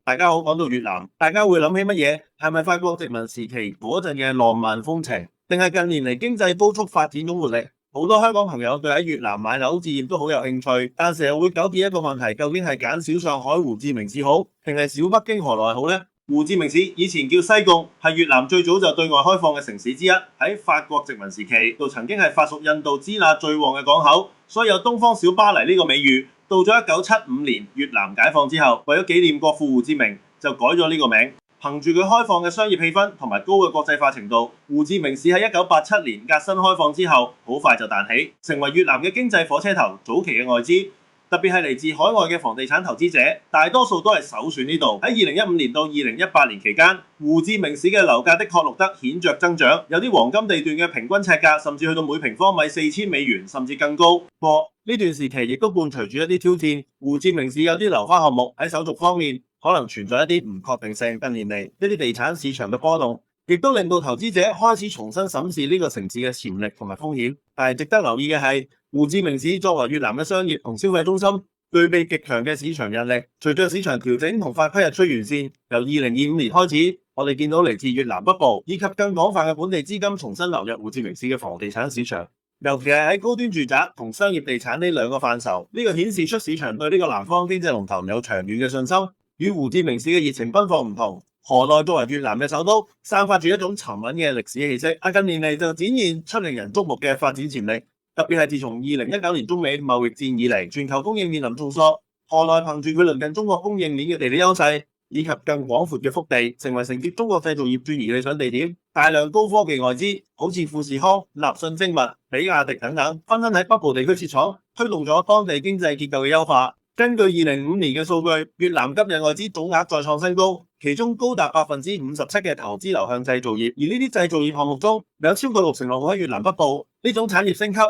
大家好，講到越南，大家會諗起乜嘢？係咪法國殖民時期嗰陣嘅浪漫風情，定係近年嚟經濟高速發展嘅活力？好多香港朋友對喺越南買樓置業都好有興趣，但成日會糾結一個問題：究竟係揀小上海胡志明市好，定係小北京河內好呢？胡志明市以前叫西貢，係越南最早就對外開放嘅城市之一。喺法國殖民時期，度曾經係法屬印度支那最旺嘅港口，所以有東方小巴黎呢個美譽。到咗1975年越南解放之後，為咗紀念國父胡志明，就改咗呢個名。憑住佢開放嘅商業氣氛同埋高嘅國際化程度，胡志明市喺1987年革新開放之後，好快就彈起，成為越南嘅經濟火車頭。早期嘅外資，特別係嚟自海外嘅房地產投資者，大多數都係首選呢度。喺2015年到2018年期間，胡志明市嘅樓價的確錄得顯著增長，有啲黃金地段嘅平均尺價甚至去到每平方米$4000，甚至更高。不過呢段時期亦都伴隨住一啲挑戰，胡志明市有啲樓花項目喺手續方面可能存在一啲唔確定性。近年嚟呢啲地產市場嘅波動，亦都令到投資者開始重新審視呢個城市嘅潛力同埋風險。但係值得留意嘅係，胡志明市作為越南嘅商業同消費中心，具備極強嘅市場引力。隨着市場調整同法規日趨完善，由2025年開始，我哋見到嚟自越南北部以及更廣泛嘅本地資金重新流入胡志明市嘅房地產市場。尤其係喺高端住宅同商業地產呢兩個範疇，呢個顯示出市場對呢個南方經濟龍頭有長遠嘅信心。與胡志明市嘅熱情奔放唔同，河內作為越南嘅首都，散發住一種沉穩嘅歷史氣息。近年嚟就展現出令人矚目嘅發展潛力，特別係自從2019年中美貿易戰以嚟，全球供應面臨重挫，河內憑住佢鄰近中國供應鏈嘅地理優勢，以及更廣闊嘅腹地，成為承接中國製造業轉移理想地點。大量高科技外資，好似富士康、立信精密、比亞迪等等，紛紛喺北部地區設廠，推動咗當地經濟結構嘅優化。根據2005年嘅數據，越南吸引外資總額再創新高，其中高達57%嘅投資流向製造業，而呢啲製造業項目中有超過60%落喺越南北部。呢種產業升級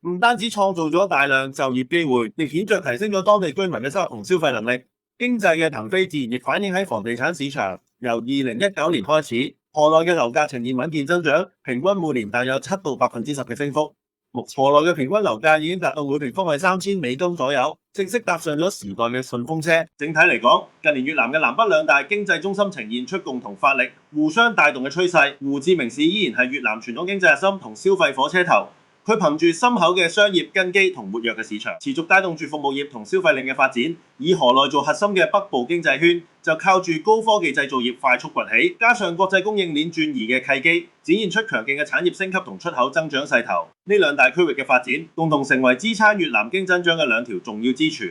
唔單止創造咗大量就業機會，亦顯著提升咗當地居民嘅收入同消費能力。經濟嘅騰飛自然亦反映喺房地產市場。由2019年開始，河內嘅樓價呈現穩健增長，平均每年大約7到10%嘅升幅。河內嘅平均樓價已經達到每平方米$3000左右，正式搭上咗時代嘅順風車。整體嚟講，近年越南嘅南北兩大經濟中心呈現出共同發力、互相帶動嘅趨勢。胡志明市依然係越南傳統經濟核心同消費火車頭。佢憑住深厚嘅商業根基同活躍嘅市場，持續帶動住服務業同消費領嘅發展。以河內做核心嘅北部經濟圈，就靠住高科技製造業快速崛起，加上國際供應鏈轉移嘅契機，展現出強勁嘅產業升級同出口增長勢頭。呢兩大區域嘅發展，共同成為支撐越南經濟增長嘅兩條重要支柱。